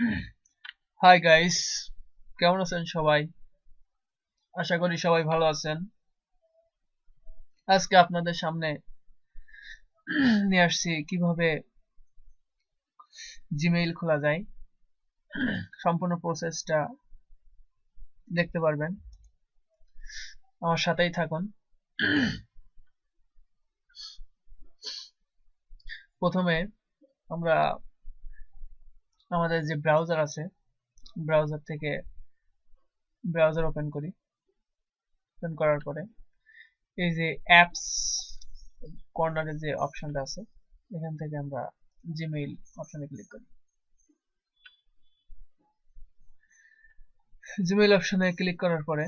Hi guys, কেমন আছেন সবাই? আশা করি সবাই ভালো আছেন। আজকে আপনাদের সামনে নিয়ে আসছি কিভাবে জিমেইল খোলা যায়। সম্পূর্ণ প্রসেসটা দেখতে পারবেন, আমার সাথেই থাকুন। প্রথমে আমরা আমাদের যে ব্রাউজার আছে, ব্রাউজার থেকে ব্রাউজার ওপেন করি। ওপেন করার পরে এই যে অ্যাপস কর্নারে যে অপশনটা আছে, এখান থেকে আমরা জিমেইল অপশনে ক্লিক করি। জিমেইল অপশনে ক্লিক করার পরে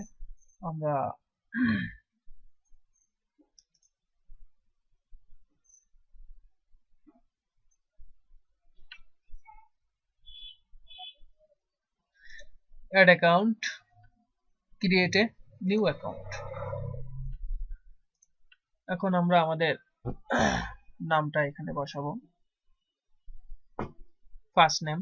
আমরা add account, create a new account. এখন আমরা আমাদের নামটা এখানে বসাবো। ফার্স্ট নেম,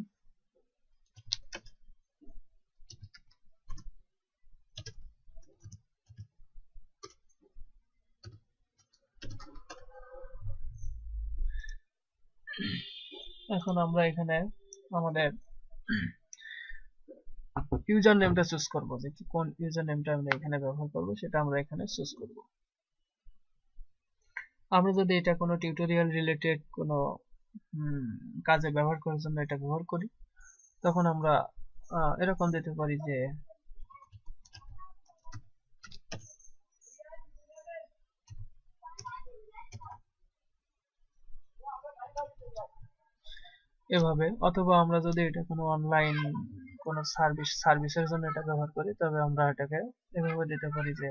এখন আমরা এখানে আমাদের ইউজার নেমটা চুজ করব, যে কোন ইউজার নেমটা আমরা এখানে ব্যবহার করব সেটা আমরা এখানে চুজ করব। আমরা যদি এটা কোনো টিউটোরিয়াল রিলেটেড কোনো কাজে ব্যবহার করার জন্য এটা ব্যবহার করি, তখন আমরা এরকম দিতে পারি যে এভাবে, অথবা আমরা যদি এটা কোনো অনলাইন কোনো সার্ভিসের জন্য এটা ব্যবহার করি, তবে আমরা এটাকে এভাবে দিতে পারি যে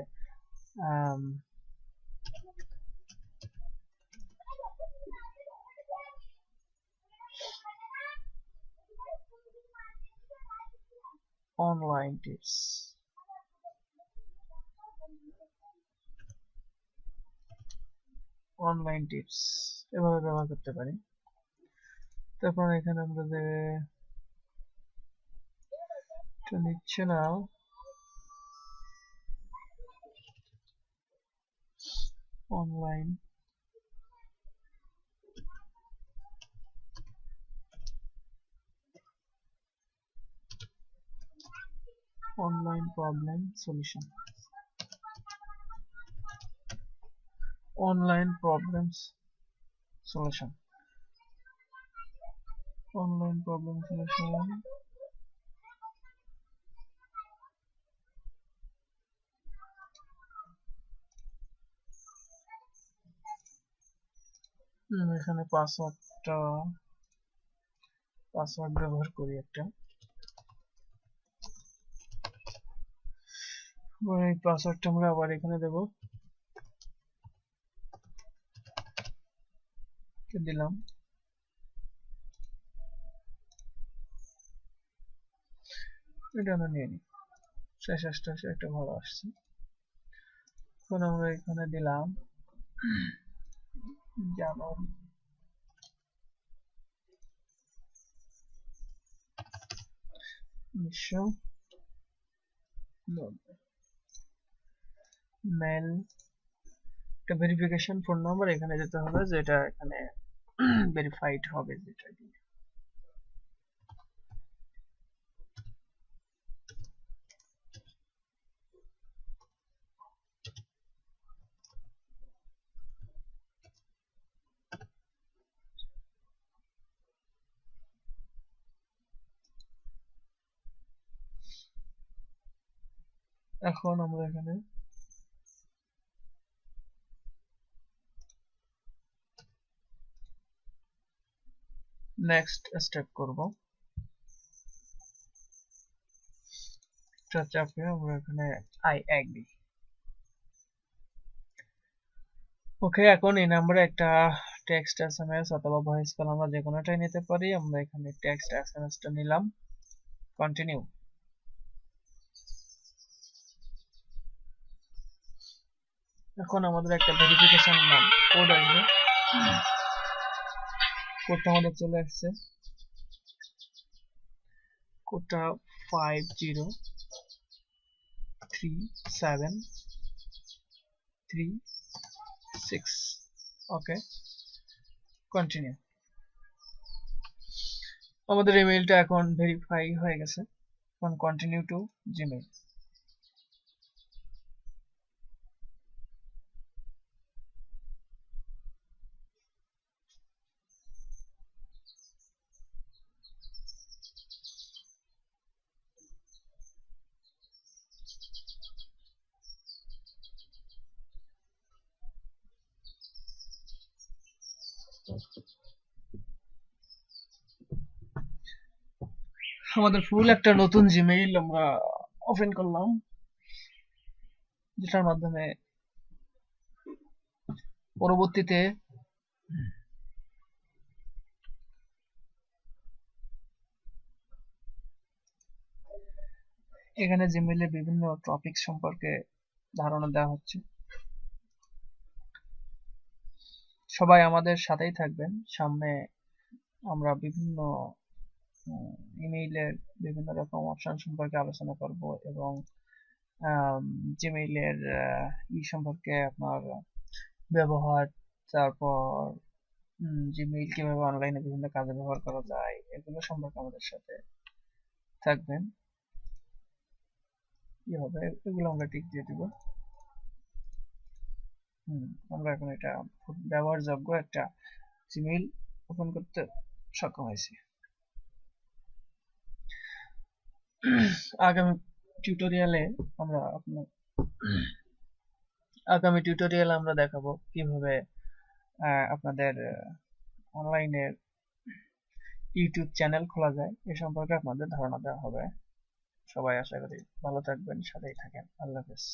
অনলাইন টিপস, অনলাইন টিপস এভাবে ব্যবহার করতে পারি। তারপর এখানে আমরা যে নিচ্ছে না online online problem solution, online problems solution, online problem solution. এখানে পাসওয়ার্ড ব্যবহার করি একটা। এই পাসওয়ার্ডটা আমরা আবার এখানে দেব, দিলাম। এটা আমরা নিয়ে নিই, শেষ আসতে একটা ভালো আসছে। এখন আমরা এখানে দিলাম জানুয়ারি, মেল, একটা ভেরিফিকেশন ফোন নাম্বার এখানে দিতে হবে, যেটা এখানে ভেরিফাইড হবে যেটা দিয়ে। এখন আমরা এখানে নেক্সট স্টেপ করব। চাপে আমরা এখানে আই এগ্রি। ওকে, এখন এই নাম্বারে একটা টেক্সট এসএমএস অথবা ভয়েস কল আমরা যে কোনোটাই নিতে পারি। আমরা এখানে টেক্সট এসএমএসটা নিলাম, কন্টিনিউ। এখন আমাদের একটা ভেরিফিকেশন নাম কোড আসবে, কোডটা আমাদের চলে আসছে। কোডটা 503736। ওকে, কন্টিনিউ। আমাদের ইমেইলটা এখন ভেরিফাই হয়ে গেছে। এখন কন্টিনিউ টু জিমেইল। আমাদের ফুল একটা নতুন জিমেইল আমরা ওপেন করলাম, যেটার মাধ্যমে পরবর্তীতে এখানে জিমেইলে বিভিন্ন টপিক সম্পর্কে ধারণা দেওয়া হচ্ছে। সবাই আমাদের সাথেই থাকবেন। সামনে আমরা বিভিন্ন ইমেইলের বিভিন্ন রকম অপশন সম্পর্কে আলোচনা করব এবং জিমেইলের সম্পর্কে আপনার ব্যবহার, তারপর জিমেইল কিভাবে অনলাইনে বিভিন্ন কাজে ব্যবহার করা যায়, এগুলো সম্পর্কে আমাদের সাথে থাকবেন। কি হবে, এগুলো আমরা টিক দিয়ে দিব। আমরা এখন এটা খুব ব্যবহারযোগ্য একটা জিমেইল ওপেন করতে সক্ষম হয়েছি। আগামী টিউটোরিয়ালে আমরা দেখাবো কিভাবে আপনাদের অনলাইনে ইউটিউব চ্যানেল খোলা যায়, এ সম্পর্কে আপনাদের ধারণা দেওয়া হবে। সবাই আশা করি ভালো থাকবেন, সাথেই থাকেন। আল্লাহ হাফেজ।